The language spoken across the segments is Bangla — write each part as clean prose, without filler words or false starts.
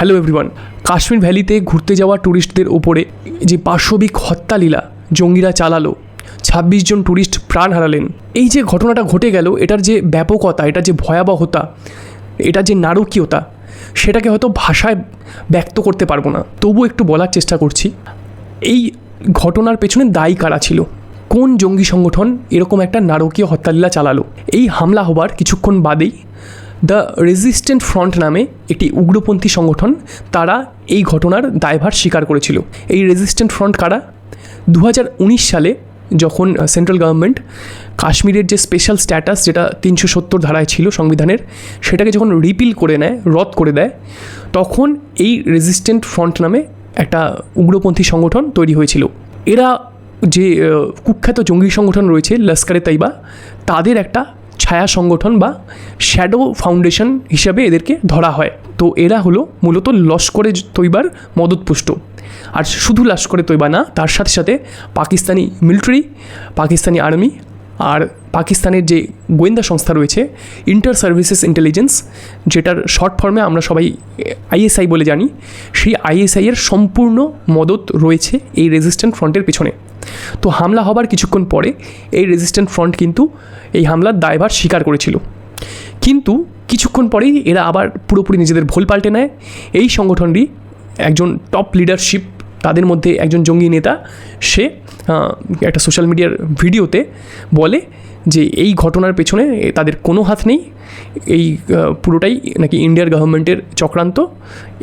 Hello everyone. কাশ্মীর ভ্যালিতে ঘুরতে যাওয়া ট্যুরিস্টদের ওপরে যে পাশবিক হত্যালীলা জঙ্গিরা চালালো, 26 জন ট্যুরিস্ট প্রাণ হারালেন। এই যে ঘটনাটা ঘটে গেল, এটার যে ব্যাপকতা, এটার যে ভয়াবহতা, এটার যে নারকীয়তা, সেটাকে হয়তো ভাষায় ব্যক্ত করতে পারবো না, তবু একটু বলার চেষ্টা করছি। এই ঘটনার পেছনে দায়ী কারা ছিল? কোন জঙ্গি সংগঠন এরকম একটা নারকীয় হত্যালীলা চালালো? এই হামলা হবার কিছুক্ষণ বাদেই দ্য রেজিস্ট্যান্ট ফ্রন্ট নামে একটি উগ্রপন্থী সংগঠন, তারা এই ঘটনার দায়ভার স্বীকার করেছিল। এই রেজিস্ট্যান্ট ফ্রন্ট কারা? 2019 সালে যখন সেন্ট্রাল গভর্নমেন্ট কাশ্মীরের যে স্পেশাল স্ট্যাটাস, যেটা 370 ধারায় ছিল সংবিধানের, সেটাকে যখন রিপিল করে নেয়, রদ করে দেয়, তখন এই রেজিস্ট্যান্ট ফ্রন্ট নামে একটা উগ্রপন্থী সংগঠন তৈরি হয়েছিল। এরা যে কুখ্যাত জঙ্গি সংগঠন রয়েছে লস্করে তৈবা, তাদের একটা ছায়া সংগঠন বা শ্যাডো ফাউন্ডেশন হিসাবে এদেরকে ধরা হয়। তো এরা হলো মূলত লস্করে তৈবার মদতপুষ্ট। আর শুধু লস্করে তৈবা না, তার সাথে সাথে পাকিস্তানি মিলিটারি, পাকিস্তানি আর্মি, আর পাকিস্তানের যে গোয়েন্দা সংস্থা রয়েছে ইন্টার সার্ভিসেস ইন্টেলিজেন্স, যেটার শর্ট ফর্মে আমরা সবাই ISI বলে জানি, সেই ISI এর সম্পূর্ণ মদত রয়েছে এই রেজিস্ট্যান্ট ফ্রন্টের পেছনে। তো হামলা হবার কিছুক্ষণ পরে এই রেজিস্ট্যান্ট ফ্রন্ট কিন্তু এই হামলার দায়ভার স্বীকার করেছিল, কিন্তু কিছুক্ষণ পরেই এরা আবার পুরোপুরি নিজেদের ভুল পাল্টে নেয়। এই সংগঠনটি একজন টপ লিডারশিপ, তাদের মধ্যে একজন জঙ্গি নেতা, সে একটা সোশ্যাল মিডিয়ার ভিডিওতে বলে যে এই ঘটনার পেছনে তাদের কোনো হাত নেই, এই পুরোটাই নাকি ইন্ডিয়ার গভর্নমেন্টের চক্রান্ত,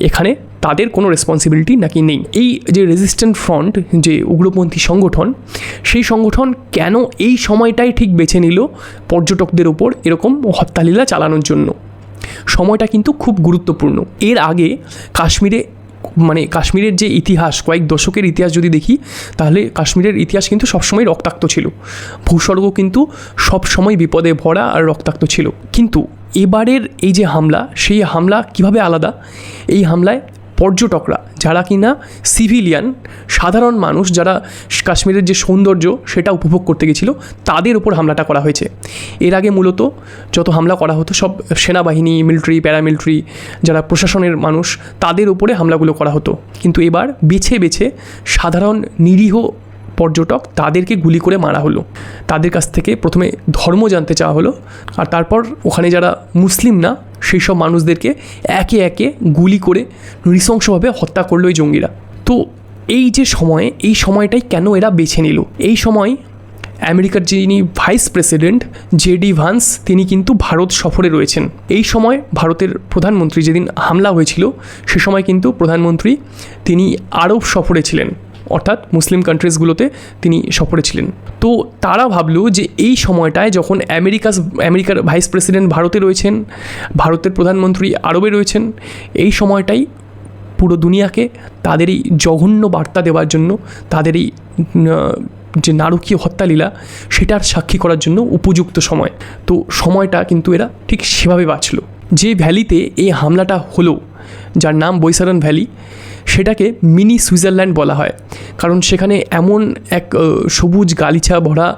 এখানে তাদের কোনো রেসপন্সিবিলিটি নাকি নেই। এই যে রেজিস্ট্যান্ট ফ্রন্ট, যে উগ্রপন্থী সংগঠন, সেই সংগঠন কেন এই সময়টাই ঠিক বেছে নিল পর্যটকদের ওপর এরকম হত্যালীলা চালানোর জন্য? সময়টা কিন্তু খুব গুরুত্বপূর্ণ। এর আগে কাশ্মীরের যে ইতিহাস, কয়েক দশকের ইতিহাস যদি দেখি, তাহলে কাশ্মীরের ইতিহাস কিন্তু সবসময় রক্তাক্ত ছিল। ভূস্বর্গ কিন্তু সবসময় বিপদে ভরা আর রক্তাক্ত ছিল। কিন্তু এবারের এই যে হামলা, সেই হামলা কিভাবে আলাদা? এই হামলায় পর্যটকরা, যারা কিনা সিভিলিয়ান সাধারণ মানুষ, যারা কাশ্মীরের যে সৌন্দর্য সেটা উপভোগ করতে গেছিলো, তাদের উপর হামলাটা করা হয়েছে। এর আগে মূলত যত হামলা করা হতো সব সেনাবাহিনী, মিলিটারি, প্যারামিলিটারি, যারা প্রশাসনের মানুষ, তাদের উপরে হামলাগুলো করা হতো। কিন্তু এবার বেছে বেছে সাধারণ নিরীহ পর্যটক, তাদেরকে গুলি করে মারা হলো। তাদের কাছ থেকে প্রথমে ধর্ম জানতে চাওয়া হলো, আর তারপর ওখানে যারা মুসলিম না, সেই সব মানুষদেরকে একে একে গুলি করে নৃশংসভাবে হত্যা করলো এই জঙ্গিরা। তো এই যে সময়, এই সময়টাই কেন এরা বেছে নিল? এই সময় আমেরিকার যিনি ভাইস প্রেসিডেন্ট JD ভান্স, তিনি কিন্তু ভারত সফরে রয়েছেন। এই সময় ভারতের প্রধানমন্ত্রী, যেদিন হামলা হয়েছিল সে সময় কিন্তু প্রধানমন্ত্রী তিনি আরব সফরে ছিলেন, অর্থাৎ মুসলিম কান্ট্রিজগুলোতে তিনি সফরে ছিলেন। তো তারা ভাবলো যে এই সময়টায় যখন আমেরিকার ভাইস প্রেসিডেন্ট ভারতে রয়েছেন, ভারতের প্রধানমন্ত্রী আরবে রয়েছেন, এই সময়টাই পুরো দুনিয়াকে তাদের এই জঘন্য বার্তা দেওয়ার জন্য, তাদের এই যে নারকীয় হত্যালীলা, সেটার সাক্ষী করার জন্য উপযুক্ত সময়। তো সময়টা কিন্তু এরা ঠিক সেভাবে বাঁচল। যে ভ্যালিতে এই হামলাটা হলো, যার নাম বৈসারন ভ্যালি, সেটাকে মিনি সুইজারল্যান্ড বলা হয়, কারণ সেখানে এমন এক সবুজ গালিচা ভরা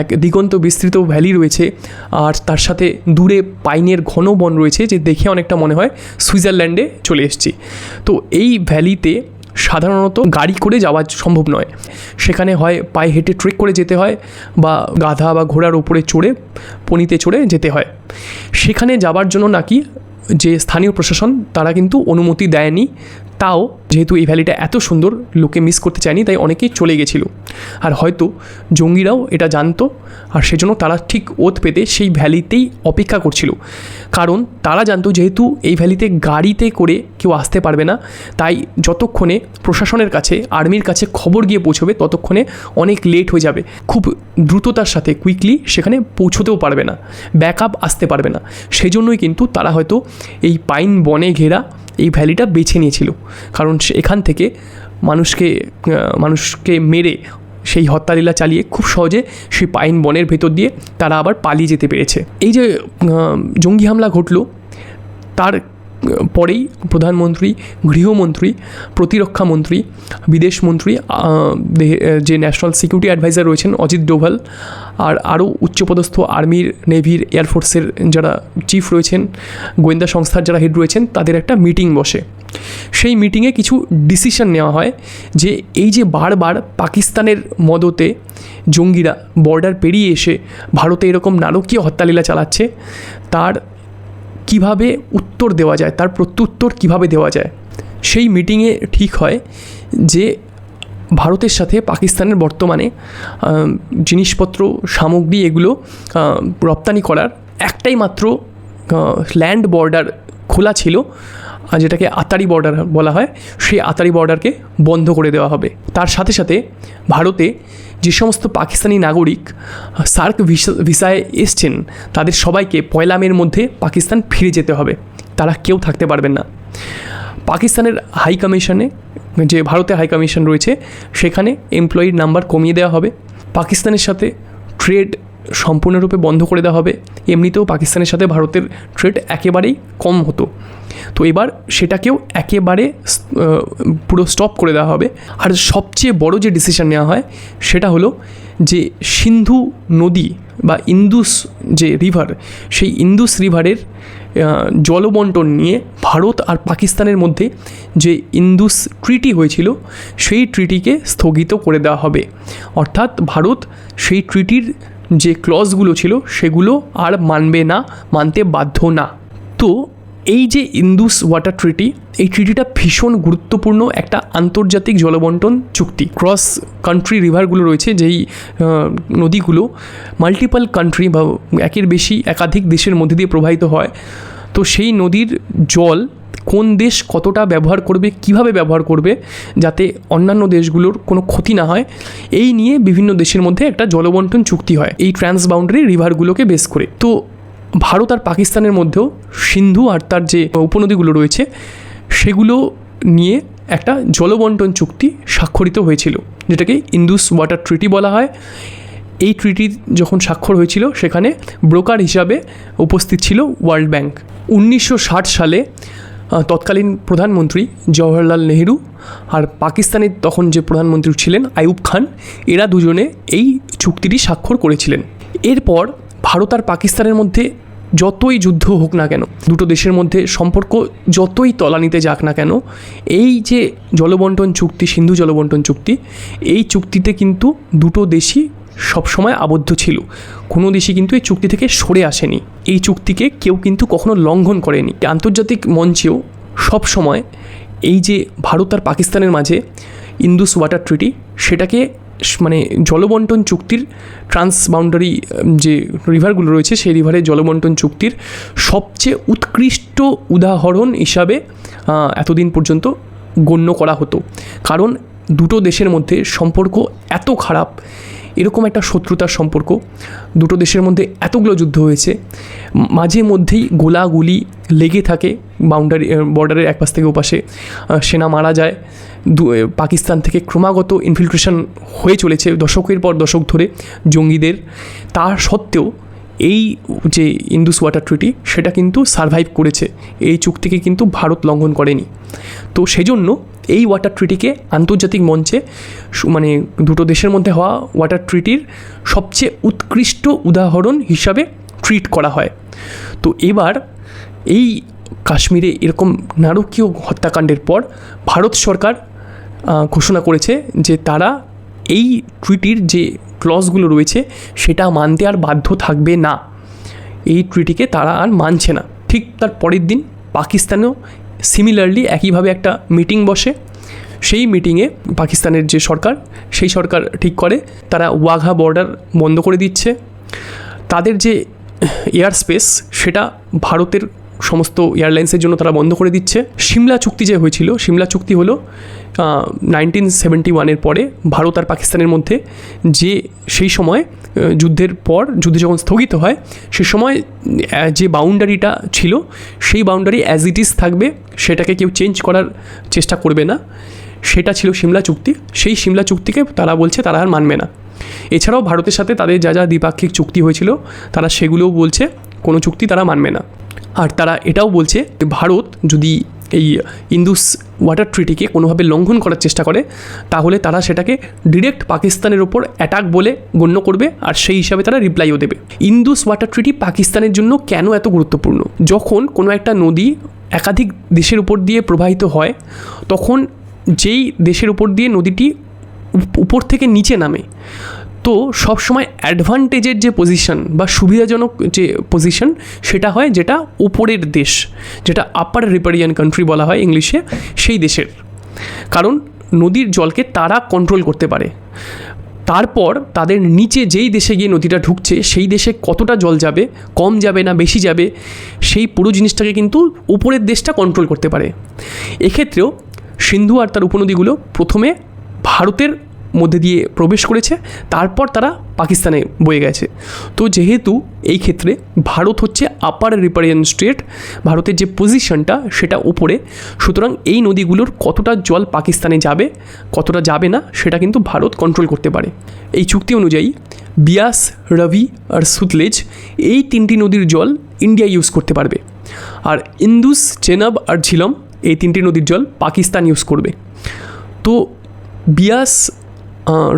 এক দিগন্ত বিস্তৃত ভ্যালি রয়েছে, আর তার সাথে দূরে পাইনের ঘন বন রয়েছে, যে দেখে অনেকটা মনে হয় সুইজারল্যান্ডে চলে এসেছি। তো এই ভ্যালিতে সাধারণত গাড়ি করে যাওয়া সম্ভব নয়, সেখানে হয় পায়ে হেঁটে ট্রেক করে যেতে হয়, বা গাধা বা ঘোড়ার উপরে চড়ে, পনিতে চড়ে যেতে হয়। সেখানে যাবার জন্য নাকি যে স্থানীয় প্রশাসন, তারা কিন্তু অনুমতি দেয়নি। তাও যেহেতু এই ভ্যালিটা এত সুন্দর, লোকে মিস করতে চায়নি, তাই অনেকেই চলে গেছিল। আর হয়তো জঙ্গিরাও এটা জানতো, আর সেজন্য তারা ঠিক ওত পেতে সেই ভ্যালিতেই অপেক্ষা করছিল। কারণ তারা জানতো যেহেতু এই ভ্যালিতে গাড়িতে করে কেউ আসতে পারবে না, তাই যতক্ষণে প্রশাসনের কাছে, আর্মির কাছে খবর গিয়ে পৌঁছবে, ততক্ষণে অনেক লেট হয়ে যাবে। খুব দ্রুততার সাথে কুইকলি সেখানে পৌঁছতেও পারবে না, ব্যাকআপ আসতে পারবে না। সেই জন্যই কিন্তু তারা হয়তো এই পাইন বনে ঘেরা এই ভ্যালিটা বেছে নিয়েছিল, কারণ এখান থেকে মানুষকে মেরে সেই হত্যালীলা চালিয়ে খুব সহজে সেই পাইন বনের ভেতর দিয়ে তারা আবার পালিয়ে যেতে পেরেছে। এই যে জঙ্গি হামলা ঘটল, তার পরেই প্রধানমন্ত্রী, গৃহমন্ত্রী, প্রতিরক্ষা মন্ত্রী, বিদেশমন্ত্রী, যে ন্যাশনাল সিকিউরিটি অ্যাডভাইজার রয়েছেন অজিত ডোভাল, আর আরও উচ্চপদস্থ আর্মির, নেভির, এয়ারফোর্সের যারা চিফ রয়েছেন, গোয়েন্দা সংস্থার যারা হেড রয়েছেন, তাদের একটা মিটিং বসে। সেই মিটিংয়ে কিছু ডিসিশন নেওয়া হয় যে এই যে বারবার পাকিস্তানের মদতে জঙ্গিরা বর্ডার পেরিয়ে এসে ভারতে এরকম নারকীয় হত্যালীলা চালাচ্ছে, তার কিভাবে উত্তর দেওয়া যায়, তার প্রত্যুত্তর কিভাবে দেওয়া যায়। সেই মিটিংয়ে ঠিক হয় যে ভারতের সাথে পাকিস্তানের বর্তমানে জিনিসপত্র, সামগ্রী এগুলো রপ্তানি করার একটাই মাত্র ল্যান্ড বর্ডার খোলা ছিল, যেটাকে আতারি বর্ডার বলা হয়, সেই আতারি বর্ডারকে বন্ধ করে দেওয়া হবে। তার সাথে সাথে ভারতে যে সমস্ত পাকিস্তানি নাগরিক সার্ক ভিসায় এসছেন তাদের সবাইকে 1 মের মধ্যে পাকিস্তান ফিরে যেতে হবে, তারা কেউ থাকতে পারবেন না। পাকিস্তানের হাই কমিশনে, যে ভারতে হাই কমিশন রয়েছে, সেখানে এমপ্লয়ির নাম্বার কমিয়ে দেওয়া হবে। পাকিস্তানের সাথে ট্রেড সম্পূর্ণরূপে বন্ধ করে দেওয়া হবে। এমনিতেও পাকিস্তানের সাথে ভারতের ট্রেড একেবারেই কম হতো, তো এবার সেটাকেও একেবারে পুরো স্টপ করে দেওয়া হবে। আর সবচেয়ে বড় যে ডিসিশন নেওয়া হয় সেটা হলো যে সিন্ধু নদী বা ইন্দুস যে রিভার, সেই ইন্দুস রিভারের জলবন্টন নিয়ে ভারত আর পাকিস্তানের মধ্যে যে ইন্দুস ট্রিটি হয়েছিল সেই ট্রিটিকে স্থগিত করে দেওয়া হবে। অর্থাৎ ভারত সেই ট্রিটির যে ক্লজগুলো ছিল সেগুলো আর মানবে না, মানতে বাধ্য না। তো এই যে ইন্দুস ওয়াটার ট্রিটি, এই ট্রিটিটা ভীষণ গুরুত্বপূর্ণ একটা আন্তর্জাতিক জলবন্টন চুক্তি। ক্রস কান্ট্রি রিভারগুলো রয়েছে, যেই নদীগুলো মাল্টিপল কান্ট্রি বা একাধিক দেশের মধ্যে দিয়ে প্রবাহিত হয়, তো সেই নদীর জল কোন দেশ কতটা ব্যবহার করবে, কিভাবে ব্যবহার করবে, যাতে অন্যান্য দেশগুলোর কোনো ক্ষতি না হয়, এই নিয়ে বিভিন্ন দেশের মধ্যে একটা জলবন্টন চুক্তি হয় এই ট্রান্সবাউন্ডারি রিভারগুলোকে বেস করে। তো ভারত আর পাকিস্তানের মধ্যেও সিন্ধু আর তার যে উপনদীগুলো রয়েছে সেগুলো নিয়ে একটা জলবন্টন চুক্তি স্বাক্ষরিত হয়েছিল, যেটাকে ইন্দুস ওয়াটার ট্রিটি বলা হয়। এই ট্রিটি যখন স্বাক্ষর হয়েছিল সেখানে ব্রোকার হিসাবে উপস্থিত ছিল ওয়ার্ল্ড ব্যাংক। 1960 সালে তৎকালীন প্রধানমন্ত্রী জওহরলাল নেহেরু আর পাকিস্তানের তখন যে প্রধানমন্ত্রী ছিলেন আইয়ুব খান, এরা দুজনে এই চুক্তিটি স্বাক্ষর করেছিলেন। এরপর ভারত আর পাকিস্তানের মধ্যে যতই যুদ্ধ হোক না কেন, দুটো দেশের মধ্যে সম্পর্ক যতই তলানিতে যাক না কেন, এই যে জলবন্টন চুক্তি, সিন্ধু জলবন্টন চুক্তি, এই চুক্তিতে কিন্তু দুটো দেশই সবসময় আবদ্ধ ছিল। কোনো দেশই কিন্তু এই চুক্তি থেকে সরে আসেনি, এই চুক্তিকে কেউ কিন্তু কখনো লঙ্ঘন করেনি। আন্তর্জাতিক মঞ্চেও সবসময় এই যে ভারত আর পাকিস্তানের মাঝে ইন্দুস ওয়াটার ট্রিটি, সেটাকে মানে জলবন্টন চুক্তির ট্রান্সবাউন্ডারি যে রিভারগুলো রয়েছে সেই রিভারের জলবন্টন চুক্তির সবচেয়ে উৎকৃষ্ট উদাহরণ হিসাবে এতদিন পর্যন্ত গণ্য করা হতো। কারণ দুটো দেশের মধ্যে সম্পর্ক এত খারাপ, এরকম একটা শত্রুতার সম্পর্ক, দুটো দেশের মধ্যে এতগুলো যুদ্ধ হয়েছে, মাঝে মধ্যেই গোলাগুলি লেগে থাকে, বর্ডারের এক পাশ থেকে ওপাশে সেনা মারা যায়, পাকিস্তান থেকে ক্রমাগত ইনফিলট্রেশন হয়ে চলেছে দশকের পর দশক ধরে জঙ্গিদের। তার সত্ত্বেও এই যে ইন্দুস ওয়াটার ট্রিটি সেটা কিন্তু সারভাইভ করেছে, এই চুক্তিকে কিন্তু ভারত লঙ্ঘন করেনি। তো সেজন্য এই ওয়াটার ট্রিটিকে আন্তর্জাতিক মঞ্চে মানে দুটো দেশের মধ্যে হওয়া ওয়াটার ট্রিটির সবচেয়ে উৎকৃষ্ট উদাহরণ হিসাবে ট্রিট করা হয়। তো এবার এই কাশ্মীরে এরকম নারকীয় হত্যাকাণ্ডের পর ভারত সরকার ঘোষণা করেছে যে তারা এই ট্রিটির যে ক্লজগুলো রয়েছে সেটা মানতে আর বাধ্য থাকবে না, এই ট্রিটিকে তারা আর মানছে না। ঠিক তার পরের দিন পাকিস্তানেও সিমিলারলি একইভাবে একটা মিটিং বসে। সেই মিটিংয়ে পাকিস্তানের যে সরকার, সেই সরকার ঠিক করে তারা ওয়াঘা বর্ডার বন্ধ করে দিচ্ছে, তাদের যে এয়ার স্পেস সেটা ভারতের সমস্ত এয়ারলাইন্সের জন্য তারা বন্ধ করে দিচ্ছে। সিমলা চুক্তি যে হয়েছিল, সিমলা চুক্তি হলো 1971 পরে ভারত আর পাকিস্তানের মধ্যে, যে সেই সময় যুদ্ধের পর যুদ্ধ যখন স্থগিত হয় সে সময় যে বাউন্ডারিটা ছিল সেই বাউন্ডারি অ্যাজ ইট ইজ থাকবে, সেটাকে কেউ চেঞ্জ করার চেষ্টা করবে না, সেটা ছিল সিমলা চুক্তি। সেই সিমলা চুক্তিকে তারা বলছে তারা আর মানবে না। এছাড়াও ভারতের সাথে তাদের যা যা দ্বিপাক্ষিক চুক্তি হয়েছিল তারা সেগুলোও বলছে কোনো চুক্তি তারা মানবে না। আর তারা এটাও বলছে ভারত যদি এই ইন্দুস ওয়াটার ট্রিটিকে কোনোভাবে লঙ্ঘন করার চেষ্টা করে তাহলে তারা সেটাকে ডিরেক্ট পাকিস্তানের ওপর অ্যাটাক বলে গণ্য করবে, আর সেই হিসাবে তারা রিপ্লাইও দেবে। ইন্দুস ওয়াটার ট্রিটি পাকিস্তানের জন্য কেন এত গুরুত্বপূর্ণ? যখন কোনো একটা নদী একাধিক দেশের উপর দিয়ে প্রবাহিত হয়, তখন যেই দেশের উপর দিয়ে নদীটি উপর থেকে নিচে নামে, তো সবসময় অ্যাডভান্টেজের যে পজিশন বা সুবিধাজনক যে পজিশন সেটা হয় যেটা উপরের দেশ, যেটা আপার রিপারিয়ান কান্ট্রি বলা হয় ইংলিশে, সেই দেশের। কারণ নদীর জলকে তারা কন্ট্রোল করতে পারে। তারপর তাদের নিচে যেই দেশে গিয়ে নদীটা ঢুকছে সেই দেশে কতটা জল যাবে, কম যাবে না বেশি যাবে, সেই পুরো জিনিসটাকে কিন্তু উপরের দেশটা কন্ট্রোল করতে পারে। এক্ষেত্রেও সিন্ধু আর তার উপনদীগুলো প্রথমে ভারতের মধ্যে দিয়ে প্রবেশ করেছে, তারপর তারা পাকিস্তানে বয়ে গেছে। তো যেহেতু এই ক্ষেত্রে ভারত হচ্ছে আপার রিপারিয়ান স্টেট, ভারতের যে পজিশনটা সেটা উপরে, সুতরাং এই নদীগুলোর কতটা জল পাকিস্তানে যাবে কতটা যাবে না সেটা কিন্তু ভারত কন্ট্রোল করতে পারে। এই চুক্তি অনুযায়ী বিয়াস, রাভি আর সুতলেজ এই তিনটি নদীর জল ইন্ডিয়া ইউজ করতে পারবে, আর ইন্দুস, চেনাব আর ঝিলম এই তিনটি নদীর জল পাকিস্তান ইউজ করবে। তো বিয়াস,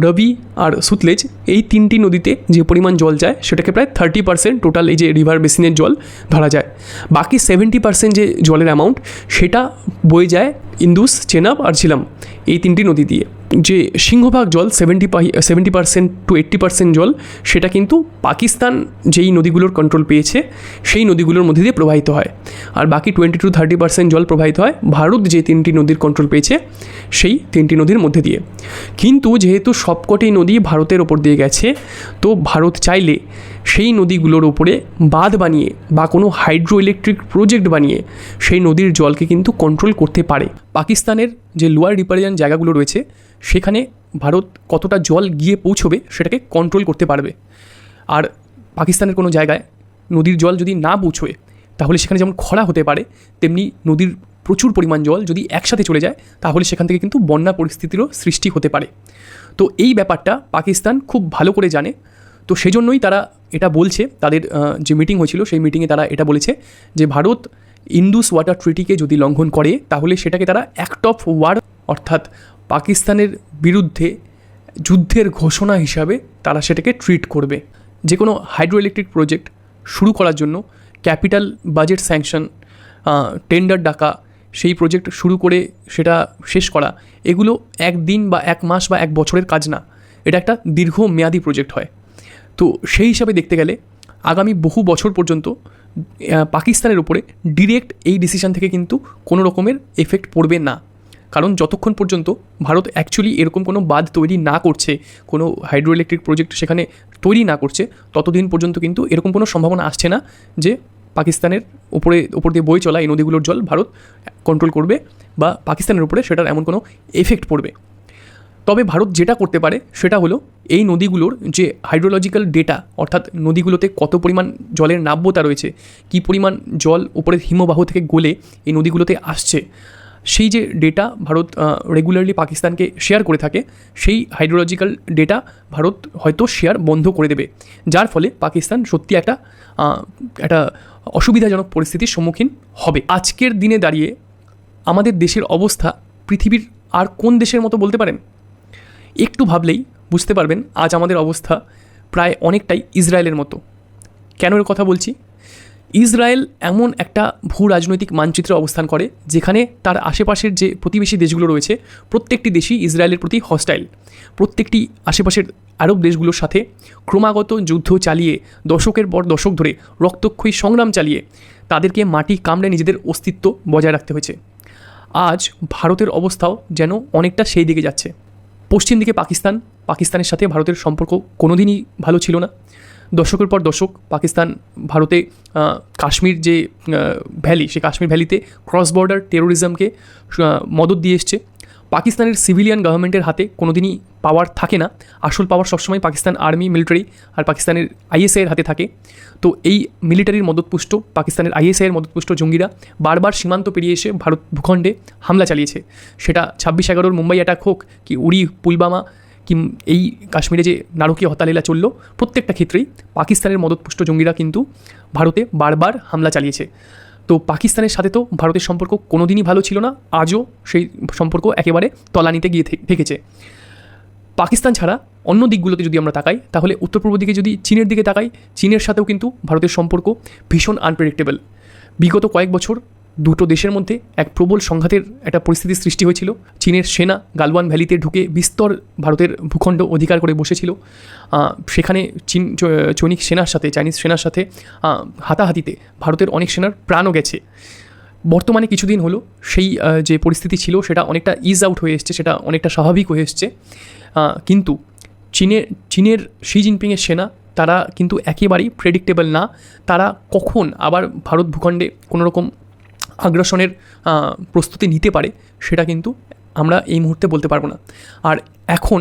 রাভি আর সুতলেজ এই তিনটি নদীতে যে পরিমাণ জল যায় সেটাকে প্রায় 30% টোটাল এই যে রিভার বেসিনের জল ধরা যায়। বাকি 70% যে জলের অ্যামাউন্ট সেটা বয়ে যায় ইন্দুস, চেনাব আর ঝিলাম এই তিনটি নদী দিয়ে। যে সিংহভাগ জল 70% to 80% জল সেটা কিন্তু পাকিস্তান যেই নদীগুলোর কন্ট্রোল পেয়েছে সেই নদীগুলোর মধ্যে দিয়ে প্রবাহিত হয়, আর বাকি 20 to 30% জল প্রবাহিত হয় ভারত যে তিনটি নদীর কন্ট্রোল পেয়েছে সেই তিনটি নদীর মধ্যে দিয়ে। কিন্তু যেহেতু সবকটি নদী ভারতের ওপর দিয়ে গেছে, তো ভারত চাইলে সেই নদীগুলোর উপরে বাঁধ বানিয়ে বা কোনো হাইড্রো ইলেকট্রিক প্রজেক্ট বানিয়ে সেই নদীর জলকে কিন্তু কন্ট্রোল করতে পারে। পাকিস্তানের যে লোয়ার রিপারিয়ান জায়গাগুলো রয়েছে সেখানে ভারত কতটা জল গিয়ে পৌঁছবে সেটাকে কন্ট্রোল করতে পারবে। আর পাকিস্তানের কোনো জায়গায় নদীর জল যদি না পৌঁছয় তাহলে সেখানে যেমন খরা হতে পারে, তেমনি নদীর প্রচুর পরিমাণ জল যদি একসাথে চলে যায় তাহলে সেখান থেকে কিন্তু বন্যা পরিস্থিতিরও সৃষ্টি হতে পারে। তো এই ব্যাপারটা পাকিস্তান খুব ভালো করে জানে। তো সেজন্যই তারা এটা বলছে, তাদের যে মিটিং হয়েছিল সেই মিটিংয়ে তারা এটা বলেছে যে ভারত ইন্দুস ওয়াটার ট্রিটিকে যদি লঙ্ঘন করে তাহলে সেটাকে তারা অ্যাক্ট অফ ওয়ার, অর্থাৎ পাকিস্তানের বিরুদ্ধে যুদ্ধের ঘোষণা হিসাবে তারা সেটাকে ট্রিট করবে। যে কোনো হাইড্রো ইলেকট্রিক প্রজেক্ট শুরু করার জন্য ক্যাপিটাল বাজেট স্যাংশন, টেন্ডার ডাকা, সেই প্রজেক্ট শুরু করে সেটা শেষ করা, এগুলো একদিন বা এক মাস বা এক বছরের কাজ না, এটা একটা দীর্ঘমেয়াদী প্রজেক্ট হয়। তো সেই হিসাবে দেখতে গেলে আগামী বহু বছর পর্যন্ত পাকিস্তানের উপরে ডিরেক্ট এই ডিসিশন থেকে কিন্তু কোনো রকমের এফেক্ট পড়বে না। কারণ যতক্ষণ পর্যন্ত ভারত অ্যাকচুয়ালি এরকম কোনো বাঁধ তৈরি না করছে, কোনো হাইড্রো ইলেকট্রিক প্রজেক্ট সেখানে তৈরি না করছে, ততদিন পর্যন্ত কিন্তু এরকম কোনো সম্ভাবনা আসছে না যে পাকিস্তানের উপর দিয়ে বয়ে চলা এই নদীগুলোর জল ভারত কন্ট্রোল করবে বা পাকিস্তানের উপরে সেটার এমন কোনো এফেক্ট পড়বে। তবে ভারত যেটা করতে পারে সেটা হলো এই নদীগুলোর যে হাইড্রোলজিক্যাল ডেটা, অর্থাৎ নদীগুলোতে কত পরিমাণ জলের নাব্যতা রয়েছে, কী পরিমাণ জল উপরের হিমবাহ থেকে গলে এই নদীগুলোতে আসছে, সেই যে ডেটা ভারত রেগুলারলি পাকিস্তানকে শেয়ার করে থাকে, সেই হাইড্রোলজিক্যাল ডেটা ভারত হয়তো শেয়ার বন্ধ করে দেবে, যার ফলে পাকিস্তান সত্যি একটা অসুবিধাজনক পরিস্থিতির সম্মুখীন হবে। আজকের দিনে দাঁড়িয়ে আমাদের দেশের অবস্থা পৃথিবীর আর কোন দেশের মতো বলতে পারেন? একটু ভাবলেই বুঝতে পারবেন আজ আমাদের অবস্থা প্রায় অনেকটাই ইসরায়েলের মতো। কেন এর কথা বলছি? ইসরায়েল এমন একটা ভূ রাজনৈতিক মানচিত্রে অবস্থান করে যেখানে তার আশেপাশের যে প্রতিবেশী দেশগুলো রয়েছে প্রত্যেকটি দেশই ইসরায়েলের প্রতি হস্টাইল। প্রত্যেকটি আশেপাশের আরব দেশগুলোর সাথে ক্রমাগত যুদ্ধ চালিয়ে দশকের পর দশক ধরে রক্তক্ষয়ী সংগ্রাম চালিয়ে তাদেরকে মাটি কামড়ে নিজেদের অস্তিত্ব বজায় রাখতে হয়েছে। আজ ভারতের অবস্থাও যেন অনেকটা সেই দিকে যাচ্ছে। পশ্চিম দিকে পাকিস্তানের সাথে ভারতের সম্পর্ক কোনোদিনই ভালো ছিল না। দশকের পর দশক পাকিস্তান ভারতে কাশ্মীর যে ভ্যালি, সেই কাশ্মীর ভ্যালিতে ক্রস বর্ডার টেরোরিজমকে মদত দিয়ে এসছে। পাকিস্তানের সিভিলিয়ান গভর্নমেন্টের হাতে কোনোদিনই পাওয়ার থাকে না, আসল পাওয়ার সবসময় পাকিস্তান আর্মি, মিলিটারি আর পাকিস্তানের আইএসআইয়ের হাতে থাকে। তো এই মিলিটারির মদতপুষ্ট পাকিস্তানের আইএসআইয়ের মদতপুষ্ট জঙ্গিরা বারবার সীমান্ত পেরিয়ে এসে ভারত ভূখণ্ডে হামলা চালিয়েছে। সেটা 26/11 মুম্বাই অ্যাটাক হোক, কি উড়ি, পুলবামা, কি এই কাশ্মীরে যে নারকীয় হতালীলা চলল, প্রত্যেকটা ক্ষেত্রেই পাকিস্তানের মদতপুষ্ট জঙ্গিরা কিন্তু ভারতে বারবার হামলা চালিয়েছে। তো পাকিস্তানের সাথে তো ভারতের সম্পর্ক কোনোদিনই ভালো ছিল না, আজও সেই সম্পর্ক একেবারে তলানিতে গিয়ে থেকেছে। পাকিস্তান ছাড়া অন্য দিকগুলোতে যদি আমরা তাকাই, তাহলে উত্তর পূর্ব দিকে যদি চীনের দিকে তাকাই, চীনের সাথেও কিন্তু ভারতের সম্পর্ক ভীষণ আনপ্রেডিক্টেবল। বিগত কয়েক বছর দুটো দেশের মধ্যে এক প্রবল সংঘাতের একটা পরিস্থিতির সৃষ্টি হয়েছিল। চীনের সেনা গালওয়ান ভ্যালিতে ঢুকে বিস্তর ভারতের ভূখণ্ড অধিকার করে বসেছিল। সেখানে চাইনিজ সেনার সাথে হাতাহাতিতে ভারতের অনেক সেনার প্রাণও গেছে। বর্তমানে কিছুদিন হলো সেই যে পরিস্থিতি ছিল সেটা অনেকটা ইজ আউট হয়ে এসছে, সেটা অনেকটা স্বাভাবিক হয়ে এসছে। কিন্তু চীনের শি জিনপিংয়ের সেনা তারা কিন্তু একেবারেই প্রেডিক্টেবল না। তারা কখন আবার ভারত ভূখণ্ডে কোনোরকম আগ্রাসনের প্রস্তুতি নিতে পারে সেটা কিন্তু আমরা এই মুহূর্তে বলতে পারবো না। আর এখন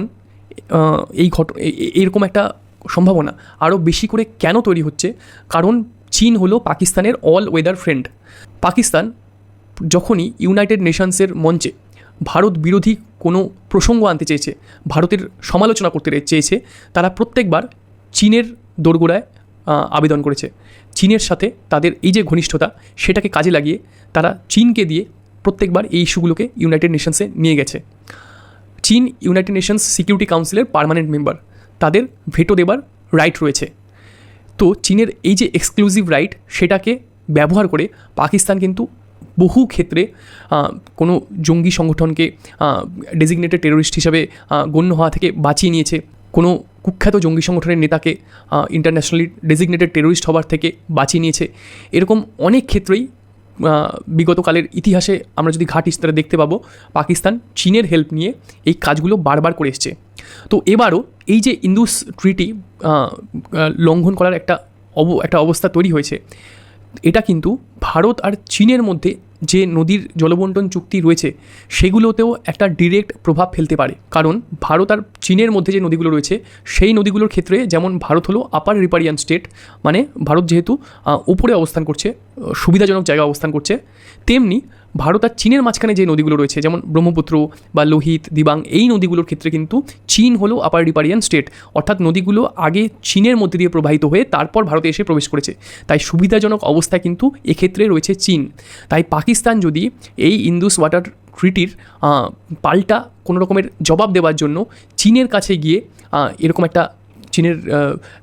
এরকম একটা সম্ভাবনা আরও বেশি করে কেন তৈরি হচ্ছে, কারণ চীন হলো পাকিস্তানের অল ওয়েদার ফ্রেন্ড। পাকিস্তান যখনই ইউনাইটেড নেশনসের মঞ্চে ভারত বিরোধী কোনো প্রসঙ্গ আনতে চেয়েছে, ভারতের সমালোচনা করতে চেয়েছে, তারা প্রত্যেকবার চীনের দোরগোড়ায় আবেদন করেছে। চীনের সাথে তাদের এই যে ঘনিষ্ঠতা সেটাকে কাজে লাগিয়ে তারা চীনকে দিয়ে প্রত্যেকবার এই ইস্যুগুলোকে ইউনাইটেড নেশনসে নিয়ে গেছে। চীন ইউনাইটেড নেশনস সিকিউরিটি কাউন্সিলের পার্মানেন্ট মেম্বার, তাদের ভেটো দেবার রাইট রয়েছে। তো চীনের এই যে এক্সক্লুসিভ রাইট সেটাকে ব্যবহার করে পাকিস্তান কিন্তু বহু ক্ষেত্রে কোনো জঙ্গি সংগঠনকে ডেজিগনেটেড টেরোরিস্ট হিসাবে গণ্য হওয়া থেকে বাঁচিয়ে নিয়েছে, কোনো কুখ্যাত জঙ্গি সংগঠনের নেতাকে ইন্টারন্যাশনালি ডেজিগনেটেড টেরোরিস্ট হওয়ার থেকে বাঁচিয়ে নিয়েছে। এরকম অনেক ক্ষেত্রেই বিগতকালের ইতিহাসে আমরা যদি ঘাঁটি তারা দেখতে পাবো পাকিস্তান চীনের হেল্প নিয়ে এই কাজগুলো বারবার করে এসছে। তো এবারও এই যে ইন্দুস ট্রিটি লঙ্ঘন করার একটা অবস্থা তৈরি হয়েছে, এটা কিন্তু ভারত আর চীনের মধ্যে যে নদীর জলবন্টন চুক্তি রয়েছে সেগুলোতেও একটা ডিরেক্ট প্রভাব ফেলতে পারে। কারণ ভারত আর চীনের মধ্যে যে নদীগুলো রয়েছে সেই নদীগুলোর ক্ষেত্রে যেমন ভারত হলো আপার রিপারিয়ান স্টেট, মানে ভারত যেহেতু উপরে অবস্থান করছে, সুবিধাজনক জায়গায় অবস্থান করছে, তেমনি ভারত আর চীনের মাঝখানে যে নদীগুলো রয়েছে যেমন ব্রহ্মপুত্র বা লোহিত, দিবাং, এই নদীগুলোর ক্ষেত্রে কিন্তু চীন হলো আপার রিপারিয়ান স্টেট, অর্থাৎ নদীগুলো আগে চীনের মধ্যে দিয়ে প্রবাহিত হয়ে তারপর ভারতে এসে প্রবেশ করেছে। তাই সুবিধাজনক অবস্থায় কিন্তু এক্ষেত্রে রয়েছে চীন। তাই পাকিস্তান যদি এই ইন্দুস ওয়াটার ট্রিটির পাল্টা কোনো রকমের জবাব দেওয়ার জন্য চীনের কাছে গিয়ে এরকম একটা চীনের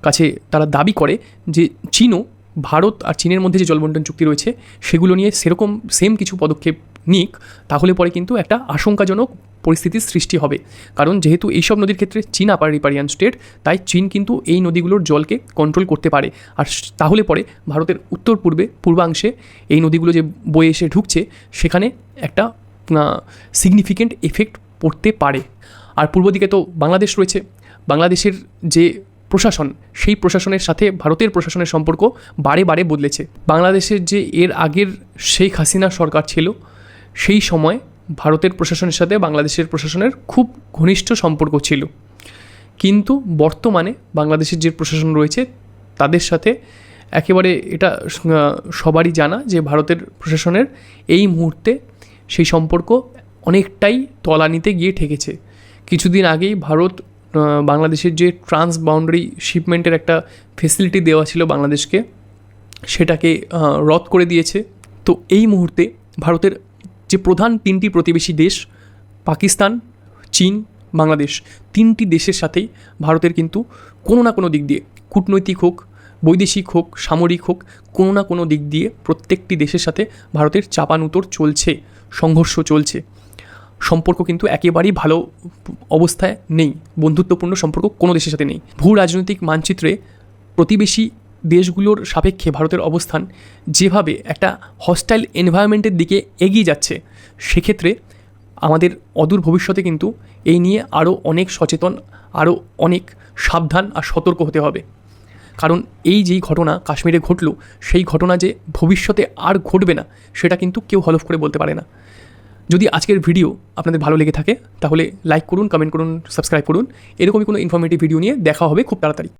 কাছে তারা দাবি করে যে চীনও ভারত আর চীনের মধ্যে যে জলবন্টন চুক্তি রয়েছে সেগুলো নিয়ে সেরকম সেম কিছু পদক্ষেপ নিক, তাহলে পরে কিন্তু একটা আশঙ্কাজনক পরিস্থিতির সৃষ্টি হবে। কারণ যেহেতু এইসব নদীর ক্ষেত্রে চীন আপার রিপারিয়ান স্টেট, তাই চীন কিন্তু এই নদীগুলোর জলকে কন্ট্রোল করতে পারে। আর তাহলে পরে ভারতের পূর্বাংশে এই নদীগুলো যে বয়ে এসে ঢুকছে সেখানে একটা সিগনিফিকেন্ট এফেক্ট পড়তে পারে। আর পূর্ব দিকে তো বাংলাদেশ রয়েছে, বাংলাদেশের যে প্রশাসন সেই প্রশাসনের সাথে ভারতের প্রশাসনের সম্পর্ক বারে বারে বদলেছে। বাংলাদেশের যে এর আগের শেখ হাসিনা সরকার ছিল সেই সময় ভারতের প্রশাসনের সাথে বাংলাদেশের প্রশাসনের খুব ঘনিষ্ঠ সম্পর্ক ছিল, কিন্তু বর্তমানে বাংলাদেশের যে প্রশাসন রয়েছে তাদের সাথে একেবারে এটা সবারই জানা যে ভারতের প্রশাসনের এই মুহূর্তে সেই সম্পর্ক অনেকটাই তলানিতে গিয়ে ঠেকেছে। কিছুদিন আগেই ভারত বাংলাদেশের যে ট্রান্স বাউন্ডারি শিপমেন্টের একটা ফেসিলিটি দেওয়া ছিল বাংলাদেশকে, সেটাকে রদ করে দিয়েছে। তো এই মুহূর্তে ভারতের যে প্রধান তিনটি প্রতিবেশী দেশ পাকিস্তান, চীন, বাংলাদেশ, তিনটি দেশের সাথেই ভারতের কিন্তু কোনো না কোনো দিক দিয়ে, কূটনৈতিক হোক, বৈদেশিক হোক, সামরিক হোক, কোনো না কোনো দিক দিয়ে প্রত্যেকটি দেশের সাথে ভারতের চাপানুতোর চলছে, সংঘর্ষ চলছে। সম্পর্ক কিন্তু একেবারেই ভালো অবস্থায় নেই, বন্ধুত্বপূর্ণ সম্পর্ক কোনো দেশের সাথে নেই। ভূ রাজনৈতিক মানচিত্রে প্রতিবেশী দেশগুলোর সাপেক্ষে ভারতের অবস্থান যেভাবে একটা হস্টাইল এনভায়রনমেন্টের দিকে এগিয়ে যাচ্ছে, সেক্ষেত্রে আমাদের অদূর ভবিষ্যতে কিন্তু এই নিয়ে আরও অনেক সচেতন, আরও অনেক সাবধান আর সতর্ক হতে হবে। কারণ এই যেই ঘটনা কাশ্মীরে ঘটল, সেই ঘটনা যে ভবিষ্যতে আর ঘটবে না সেটা কিন্তু কেউ হলফ করে বলতে পারে না। যদি আজকের ভিডিও আপনাদের ভালো লেগে থাকে তাহলে লাইক করুন, কমেন্ট করুন, সাবস্ক্রাইব করুন। এরকমই কোনো ইনফরমেটিভ ভিডিও নিয়ে দেখা হবে খুব তাড়াতাড়ি।